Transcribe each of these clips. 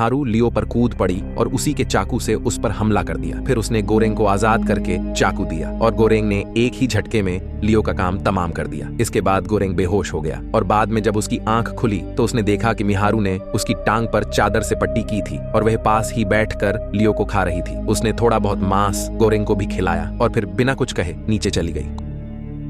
मिहारू लियो पर कूद पड़ी और उसी के चाकू से उस पर हमला कर दिया। फिर उसने गोरेंग को आजाद करके चाकू दिया और गोरेंग ने एक ही झटके में लियो का काम तमाम कर दिया। इसके बाद गोरेंग बेहोश हो गया और बाद में जब उसकी आंख खुली तो उसने देखा कि मिहारू ने उसकी टांग पर चादर से पट्टी की थी और वह पास ही बैठकर लियो को खा रही थी। उसने थोड़ा बहुत मांस गोरेंग को भी खिलाया और फिर बिना कुछ कहे नीचे चली गई।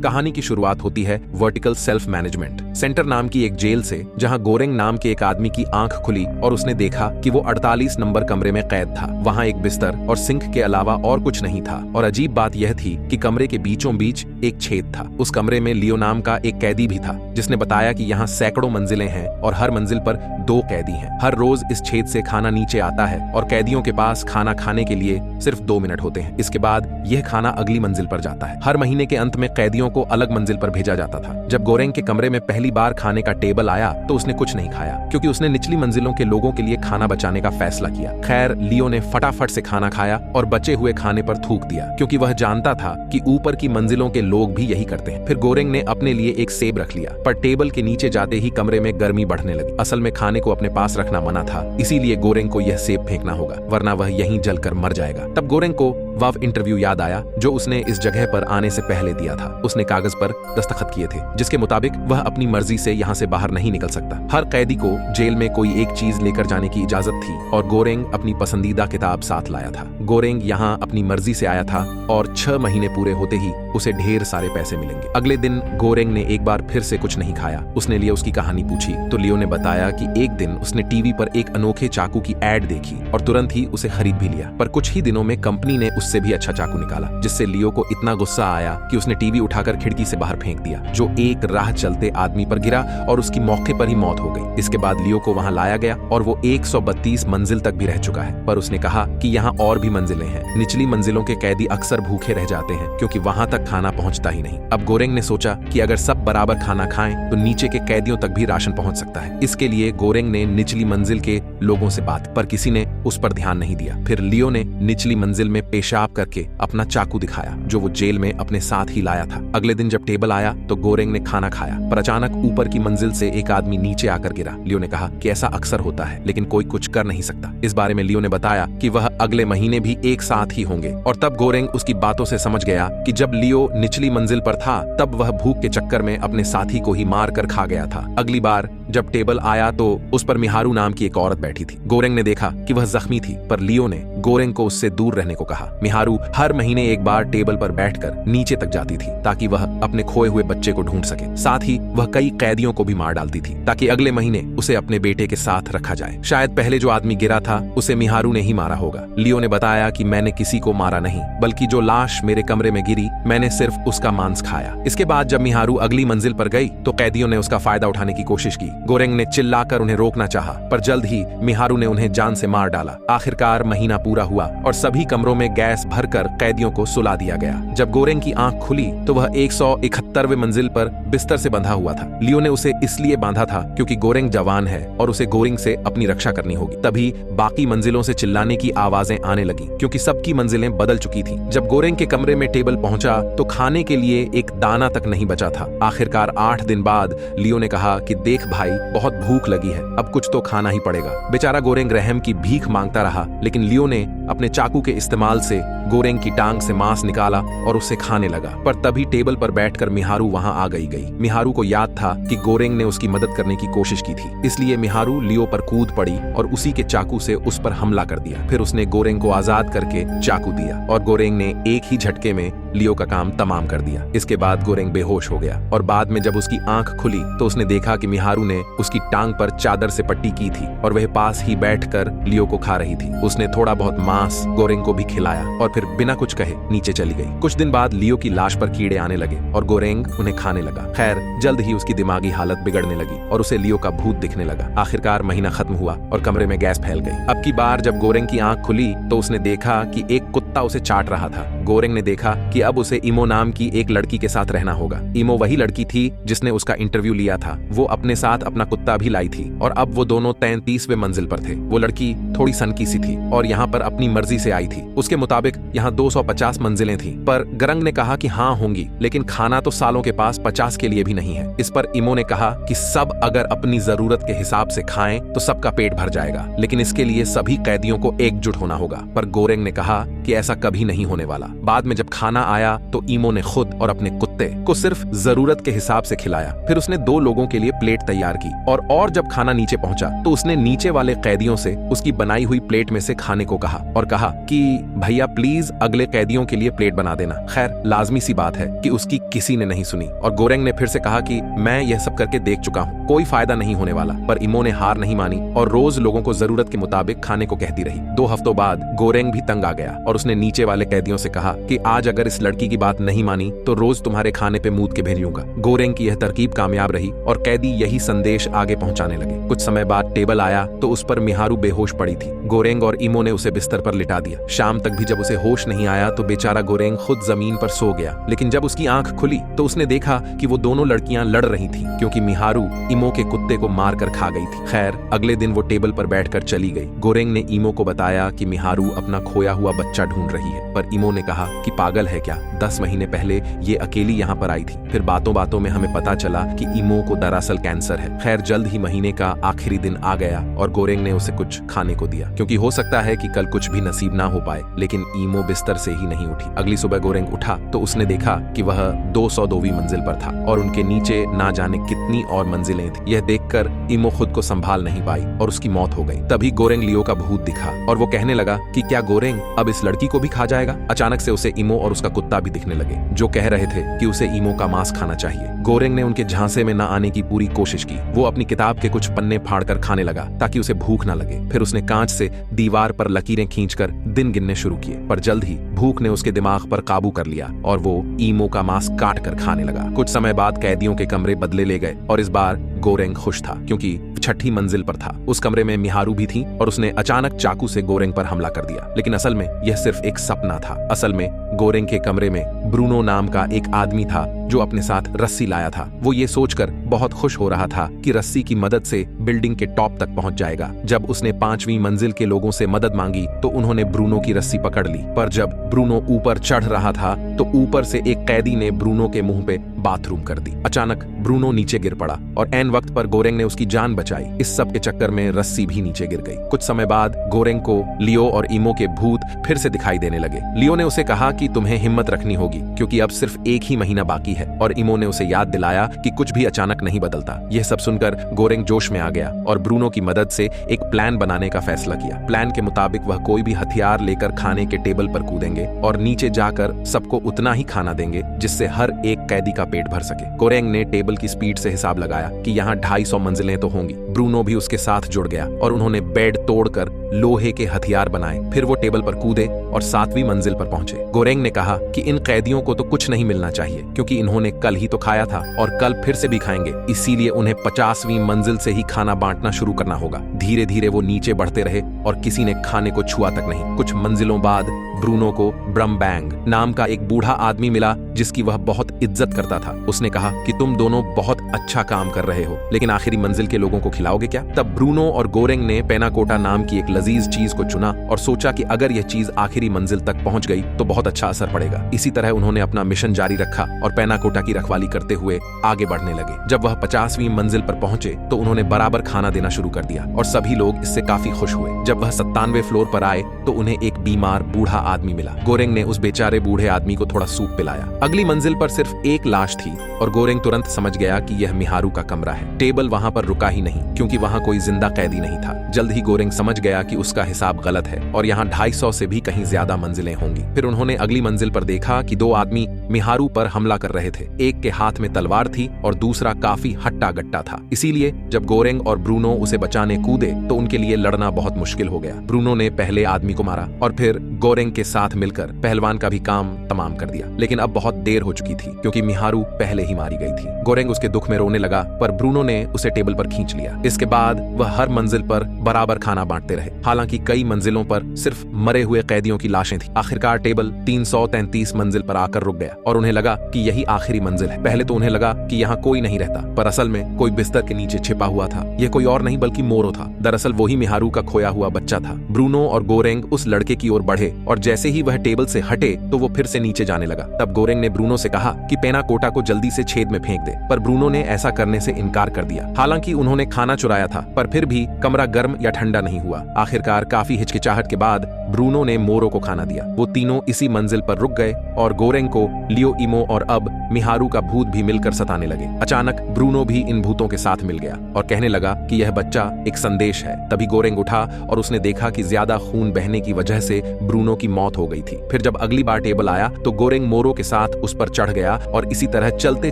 कहानी की शुरुआत होती है वर्टिकल सेल्फ मैनेजमेंट सेंटर नाम की एक जेल से, जहां गोरेंग नाम के एक आदमी की आंख खुली और उसने देखा कि वो 48 नंबर कमरे में कैद था। वहां एक बिस्तर और सिंक के अलावा और कुछ नहीं था और अजीब बात यह थी कि कमरे के बीचों बीच एक छेद था। उस कमरे में लियो नाम का एक कैदी भी था, जिसने बताया कि यहाँ सैकड़ों मंजिलें हैं और हर मंजिल पर 2 कैदी हैं। हर रोज इस छेद से खाना नीचे आता है और कैदियों के पास खाना खाने के लिए सिर्फ 2 मिनट होते हैं। इसके बाद यह खाना अगली मंजिल पर जाता है। हर महीने के अंत में कैदियों को अलग मंजिल पर भेजा जाता था। जब गोरेंग के कमरे में पहली बार खाने का टेबल आया तो उसने कुछ नहीं खाया, क्योंकि उसने निचली मंजिलों के लोगों के लिए खाना बचाने का फैसला किया। खैर, लियो ने फटाफट से खाना खाया और बचे हुए खाने पर थूक दिया, क्योंकि वह जानता था कि ऊपर की मंजिलों के लोग भी यही करते हैं। फिर गोरेंग ने अपने लिए एक सेब रख लिया, पर टेबल के नीचे जाते ही कमरे में गर्मी बढ़ने लगी। असल में खाने को अपने पास रखना मना था, इसीलिए गोरेंग को यह सेब फेंकना होगा, वरना वह यहीं जलकर मर जाएगा। तब गोरेंग को वह इंटरव्यू याद आया जो उसने इस जगह पर आने से पहले दिया था। उसने कागज पर दस्तखत किए थे, जिसके मुताबिक वह अपनी मर्जी से यहाँ से बाहर नहीं निकल सकता। हर कैदी को जेल में कोई एक चीज लेकर जाने की इजाजत थी और गोरेंग अपनी पसंदीदा किताब साथ लाया था। गोरेंग यहाँ अपनी मर्जी से आया था और 6 महीने पूरे होते ही उसे ढेर सारे पैसे मिलेंगे। अगले दिन गोरेंग ने एक बार फिर से कुछ नहीं खाया। उसने लियो उसकी कहानी पूछी तो लियो ने बताया कि एक दिन उसने टीवी पर एक अनोखे चाकू की एड देखी और तुरंत ही उसे खरीद भी लिया। पर कुछ ही दिनों में कंपनी ने उससे भी अच्छा चाकू निकाला, जिससे लियो को इतना गुस्सा आया कि उसने टीवी उठाकर खिड़की से बाहर फेंक दिया, जो एक राह चलते आदमी पर गिरा और उसकी मौके पर ही मौत हो गई। इसके बाद लियो को वहां लाया गया और वो 132 मंजिल तक भी रह चुका है, पर उसने कहा कि यहाँ और भी मंजिलें हैं। निचली मंजिलों के कैदी अक्सर भूखे रह जाते हैं, क्योंकि वहां तक खाना पहुंचता ही नहीं। अब गोरेंग ने सोचा कि अगर सब बराबर खाना खाएं तो नीचे के कैदियों तक भी राशन पहुंच सकता है। इसके लिए गोरेंग ने निचली मंजिल के लोगों से बात, पर किसी ने उस पर ध्यान नहीं दिया। फिर लियो ने निचली मंजिल में पेशाब करके अपना चाकू दिखाया, जो वो जेल में अपने साथ ही लाया था। अगले दिन जब टेबल आया तो गोरेंग ने खाना खाया, पर अचानक ऊपर की मंजिल से एक आदमी नीचे आकर गिरा। लियो ने कहा कि ऐसा अक्सर होता है, लेकिन कोई कुछ कर नहीं सकता। इस बारे में लियो ने बताया कि वह अगले महीने भी एक साथ ही होंगे, और तब गोरेंग उसकी बातों से समझ गया कि जब लियो निचली मंजिल पर था तब वह भूख के चक्कर में अपने साथी को ही मार कर खा गया था। अगली बार जब टेबल आया तो उस पर मिहारू नाम की एक औरत बैठी थी। गोरेंग ने देखा कि वह जख्मी थी, पर लियो ने गोरेंग को उससे दूर रहने को कहा। मिहारू हर महीने एक बार टेबल पर बैठकर नीचे तक जाती थी, ताकि वह अपने खोए हुए बच्चे को ढूंढ सके। साथ ही वह कई कैदियों को भी मार डालती थी, ताकि अगले महीने उसे अपने बेटे के साथ रखा जाए। शायद पहले जो आदमी गिरा था उसे मिहारू ने ही मारा होगा। लियो ने बताया कि मैंने किसी को मारा नहीं, बल्कि जो लाश मेरे कमरे में गिरी मैंने सिर्फ उसका मांस खाया। इसके बाद जब मिहारू अगली मंजिल पर गई तो कैदियों ने उसका फायदा उठाने की कोशिश की। गोरेंग ने चिल्लाकर उन्हें रोकना चाहा, पर जल्द ही मिहारू ने उन्हें जान से मार डाला। आखिरकार महीना पूरा हुआ और सभी कमरों में गैस भरकर कैदियों को सुला दिया गया। जब गोरेंग की आंख खुली तो वह 171वें मंजिल पर बिस्तर से बंधा हुआ था। लियो ने उसे इसलिए बांधा था क्योंकि गोरेंग जवान है और उसे गोरेंग से अपनी रक्षा करनी होगी। तभी बाकी मंजिलों से चिल्लाने की आवाजें आने लगी, क्योंकि सबकी मंजिलें बदल चुकी थी। जब गोरेंग के कमरे में टेबल पहुंचा तो खाने के लिए एक दाना तक नहीं बचा था। आखिरकार 8 दिन बाद लियो ने कहा कि देख भाई, बहुत भूख लगी है, अब कुछ तो खाना ही पड़ेगा। बेचारा गोरेंग रहम की भीख मांगता रहा, लेकिन लियो ने अपने चाकू के इस्तेमाल से गोरेंग की टांग से मांस निकाला और उसे खाने लगा। पर तभी टेबल पर बैठकर मिहारू वहां आ गई। मिहारू को याद था कि गोरेंग ने उसकी मदद करने की कोशिश की थी, इसलिए मिहारू लियो पर कूद पड़ी और उसी के चाकू से उस पर हमला कर दिया। फिर उसने गोरेंग को आजाद करके चाकू दिया और गोरेंग ने एक ही झटके में लियो का काम तमाम कर दिया। इसके बाद गोरेंग बेहोश हो गया और बाद में जब उसकी आंख खुली तो उसने देखा कि मिहारू ने उसकी टांग पर चादर से पट्टी की थी और वह पास ही बैठकर लियो को खा रही थी। उसने थोड़ा बहुत मांस गोरेंग को भी खिलाया और फिर बिना कुछ कहे नीचे चली गई। कुछ दिन बाद लियो की लाश पर कीड़े आने लगे और गोरेंग उन्हें खाने लगा। खैर, जल्द ही उसकी दिमागी हालत बिगड़ने लगी और उसे लियो का भूत दिखने लगा। आखिरकार महीना खत्म हुआ और कमरे में गैस फैल गई। अब की बार जब गोरेंग की आंख खुली तो उसने देखा कि एक कुत्ता उसे चाट रहा था। गोरेंग ने देखा कि अब उसे इमो नाम की एक लड़की के साथ रहना होगा। इमो वही लड़की थी जिसने उसका इंटरव्यू लिया था। वो अपने साथ अपना कुत्ता भी लाई थी और अब वो दोनों 33वें मंजिल पर थे। वो लड़की थोड़ी सनकी सी थी और यहाँ पर अपनी मर्जी से आई थी। उसके मुताबिक यहाँ 250 मंजिलें थी, पर गरंग ने कहा कि हाँ होंगी, लेकिन खाना तो सालों के पास 50 के लिए भी नहीं है। इस पर इमो ने कहा कि सब अगर अपनी जरूरत के हिसाब से खाएं तो सबका पेट भर जाएगा, लेकिन इसके लिए सभी कैदियों को एकजुट होना होगा। पर गोरेंग ने कहा कि ऐसा कभी नहीं होने वाला। बाद में जब खाना आया तो इमो ने खुद और अपने कुत्ते को सिर्फ जरूरत के हिसाब से खिलाया। फिर उसने 2 लोगों के लिए प्लेट तैयार की और जब खाना नीचे पहुंचा तो उसने नीचे वाले कैदियों से उसकी बनाई हुई प्लेट में से खाने को कहा और कहा कि भैया प्लीज अगले कैदियों के लिए प्लेट बना देना। खैर लाजमी सी बात है कि उसकी किसी ने नहीं सुनी और गोरेंग ने फिर से कहा कि मैं यह सब करके देख चुका हूँ, कोई फायदा नहीं होने वाला। पर इमो ने हार नहीं मानी और रोज लोगों को जरूरत के मुताबिक खाने को कहती रही। 2 हफ्तों बाद गोरेंग भी तंग आ गया और उसने नीचे वाले कैदियों से कहा कि आज अगर इस लड़की की बात नहीं मानी तो रोज तुम्हारे खाने पे मूत के भेजूंगा। गोरेंग की यह तरकीब कामयाब रही और कैदी यही संदेश आगे पहुंचाने लगे। कुछ समय बाद टेबल आया तो उस पर मिहारू बेहोश पड़ी थी। गोरेंग और इमो ने उसे बिस्तर पर लिटा दिया। शाम तक भी जब उसे होश नहीं आया तो बेचारा गोरेंग खुद जमीन पर सो गया, लेकिन जब उसकी आंख खुली तो उसने देखा कि वो दोनों लड़कियां लड़ रही थीं, क्योंकि मिहारू इमो के कुत्ते को मारकर खा गई थी। खैर अगले दिन वो टेबल पर बैठकर चली गई। गोरेंग ने इमो को बताया कि मिहारू अपना खोया हुआ बच्चा ढूंढ रही है, पर इमो ने कहा कि पागल है क्या, 10 महीने पहले ये अकेली यहाँ पर आई थी। फिर बातों बातों में हमें पता चला कि इमो को दरअसल कैंसर है। खैर जल्द ही महीने का आखिरी दिन आ गया और गोरेंग ने उसे कुछ खाने को दिया, क्योंकि हो सकता है कि कल कुछ भी नसीब ना हो पाए। लेकिन इमो बिस्तर से ही नहीं उठी। अगली सुबह गोरेंग उठा तो उसने देखा कि वह 202वीं मंजिल पर था और उनके नीचे ना जाने कितनी और मंजिलें थी। यह देखकर इमो खुद को संभाल नहीं पाई और उसकी मौत हो गई। तभी गोरेंग लियो का भूत दिखा और वो कहने लगा कि क्या गोरेंग अब इस लड़की को भी खा जाएगा। अचानक से उसे इमो और उसका कुत्ता भी दिखने लगे, जो कह रहे थे कि उसे इमो का मांस खाना चाहिए। गोरेंग ने उनके झांसे में न आने की पूरी कोशिश की। वो अपनी किताब के कुछ पन्ने फाड़कर खाने लगा ताकि उसे भूख न लगे। फिर उसने कांच से दीवार पर लकीरें खींचकर दिन गिनने शुरू किए, पर जल्द ही भूख ने उसके दिमाग पर काबू कर लिया और वो इमो का मांस काट कर खाने लगा। कुछ समय बाद कैदियों के कमरे बदले ले गए और इस बार गोरेंग खुश था, क्योंकि 6ठी मंजिल पर था। उस कमरे में मिहारू भी थी और उसने अचानक चाकू से गोरेंग पर हमला कर दिया, लेकिन असल में यह सिर्फ एक सपना था। असल में गोरेंग के कमरे में ब्रूनो नाम का एक आदमी था जो अपने साथ रस्सी लाया था। वो ये सोचकर बहुत खुश हो रहा था कि रस्सी की मदद से बिल्डिंग के टॉप तक पहुंच जाएगा। जब उसने 5वीं मंजिल के लोगों से मदद मांगी तो उन्होंने ब्रूनो की रस्सी पकड़ ली, पर जब ब्रूनो ऊपर चढ़ रहा था तो ऊपर से एक कैदी ने ब्रूनो के मुंह पे बाथरूम कर दी। अचानक ब्रूनो नीचे गिर पड़ा और ऐन वक्त पर गोरेंग ने उसकी जान बचाई। इस सब के चक्कर में रस्सी भी नीचे गिर गई। कुछ समय बाद गोरेंग को लियो और इमो के भूत फिर से दिखाई देने लगे। लियो ने उसे कहा कि तुम्हें हिम्मत रखनी होगी, क्योंकि अब सिर्फ 1 ही महीना बाकी है, और इमो ने उसे याद दिलाया कि कुछ भी अचानक नहीं बदलता। यह सब सुनकर गोरेंग जोश में आ गया और ब्रूनो की मदद से एक प्लान बनाने का फैसला किया। प्लान के मुताबिक वह कोई भी हथियार लेकर खाने के टेबल पर कूदेंगे और नीचे जाकर सबको उतना ही खाना देंगे जिससे हर एक कैदी का पेट भर सके। गोरेंग ने टेबल की स्पीड से हिसाब लगाया कि यहाँ 250 मंजिलें तो होंगी। ब्रूनो भी उसके साथ जुड़ गया और उन्होंने बेड तोड़कर लोहे के हथियार बनाए। फिर वो टेबल पर कूदे और 7वीं मंजिल पर पहुंचे। गोरेंग ने कहा कि इन कैदियों को तो कुछ नहीं मिलना चाहिए, क्योंकि इन्होंने कल ही तो खाया था और कल फिर से भी खाएंगे, इसीलिए उन्हें 50वीं मंजिल से ही खाना बांटना शुरू करना होगा। धीरे धीरे वो नीचे बढ़ते रहे और किसी ने खाने को छुआ तक नहीं। कुछ मंजिलों बाद ब्रूनो को ब्रमबैंग नाम का एक बूढ़ा आदमी मिला जिसकी वह बहुत इज्जत करता था। उसने कहा कि तुम दोनों बहुत अच्छा काम कर रहे हो, लेकिन आखिरी मंजिल के लोगों को खिलाओगे क्या? तब ब्रूनो और गोरेंग ने पेनाकोटा नाम की एक लजीज चीज को चुना और सोचा कि अगर यह चीज आखिरी मंजिल तक पहुंच गई तो बहुत अच्छा असर पड़ेगा। इसी तरह उन्होंने अपना मिशन जारी रखा और पेनाकोटा की रखवाली करते हुए आगे बढ़ने लगे। जब वह 50वीं मंजिल पर पहुंचे तो उन्होंने बराबर खाना देना शुरू कर दिया और सभी लोग इससे काफी खुश हुए। जब वह 97वें फ्लोर पर आए तो उन्हें एक बीमार बूढ़ा आदमी मिला। गोरेंग ने उस बेचारे बूढ़े आदमी को थोड़ा सूप पिलाया। अगली मंजिल पर सिर्फ एक लाश थी और गोरेंग तुरंत समझ गया कि यह मिहारू का कमरा है। टेबल वहां पर रुका ही नहीं, क्योंकि वहां कोई जिंदा कैदी नहीं था। जल्द ही गोरेंग समझ गया कि उसका हिसाब गलत है और यहाँ 250 से भी कहीं ज्यादा मंजिलें होंगी। फिर उन्होंने अगली मंजिल पर देखा कि 2 आदमी मिहारू पर हमला कर रहे थे। एक के हाथ में तलवार थी और दूसरा काफी हट्टा गट्टा था। इसीलिए जब गोरेंग और ब्रूनो उसे बचाने कूदे तो उनके लिए लड़ना बहुत मुश्किल हो गया। ब्रूनो ने पहले आदमी को मारा और फिर गोरेंग के साथ मिलकर पहलवान का भी काम तमाम कर दिया। लेकिन अब बहुत देर हो चुकी थी, क्योंकि मिहारू पहले ही मारी गई थी। गोरेंग उसके दुख में रोने लगा, पर ब्रूनो ने उसे टेबल पर खींच लिया। लिया। इसके बाद वह हर मंजिल पर बराबर खाना बांटते रहे। हालांकि कई मंजिलों पर सिर्फ मरे हुए कैदियों की लाशें थी। आखिरकार टेबल 333 मंजिल पर आकर रुक गया और उन्हें लगा कि यही आखिरी मंजिल है। पहले तो उन्हें लगा कि यहाँ कोई नहीं रहता, पर असल में कोई बिस्तर के नीचे छिपा हुआ था। यह कोई और नहीं बल्कि मोरो था। दरअसल वही मिहारू का खोया हुआ बच्चा था। ब्रूनो और गोरेंग उस लड़के की ओर बढ़े और जैसे ही वह टेबल से हटे तो वो फिर से नीचे जाने लगा। तब गोरेंग ने ब्रूनो से कहा कि पेना कोटा को जल्दी से छेद में फेंक दे, पर ब्रूनो ने ऐसा करने से इनकार कर दिया। हालांकि उन्होंने खाना चुराया था, पर फिर भी कमरा गर्म या ठंडा नहीं हुआ। आखिरकार काफी हिचकिचाहट के बाद ब्रूनो ने मोरो को खाना दिया। वो तीनों इसी मंजिल पर रुक गए और गोरेंग को लियो इमो और अब मिहारू का भूत भी मिलकर सताने लगे। अचानक ब्रूनो भी इन भूतों के साथ मिल गया और कहने लगा कि यह बच्चा एक संदेश है। तभी गोरेंग उठा और उसने देखा कि ज्यादा खून बहने की वजह से ब्रूनो की मौत हो गई थी। फिर जब अगली बार टेबल आया तो गोरेंग मोरो के साथ उस पर चढ़ गया और इसी तरह चलते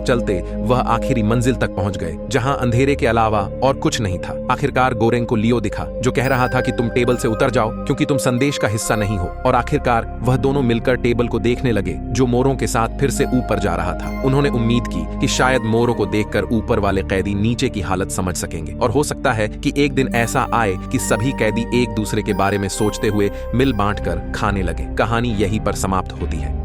चलते वह आखिरी मंजिल तक पहुंच गए, जहां अंधेरे के अलावा और कुछ नहीं था। आखिरकार गोरेंग को लियो दिखा, जो कह रहा था कि तुम टेबल से उतर जाओ क्योंकि तुम संदेश का हिस्सा नहीं हो। और आखिरकार वह दोनों मिलकर टेबल को देखने लगे, जो मोरों के साथ फिर से ऊपर जा रहा था। उन्होंने उम्मीद की कि शायद मोरों को देखकर ऊपर वाले कैदी नीचे की हालत समझ सकेंगे और हो सकता है कि एक दिन ऐसा आए कि सभी कैदी एक दूसरे के बारे में सोचते हुए मिल बांट कर खाने लगे। कहानी यहीं पर समाप्त होती है।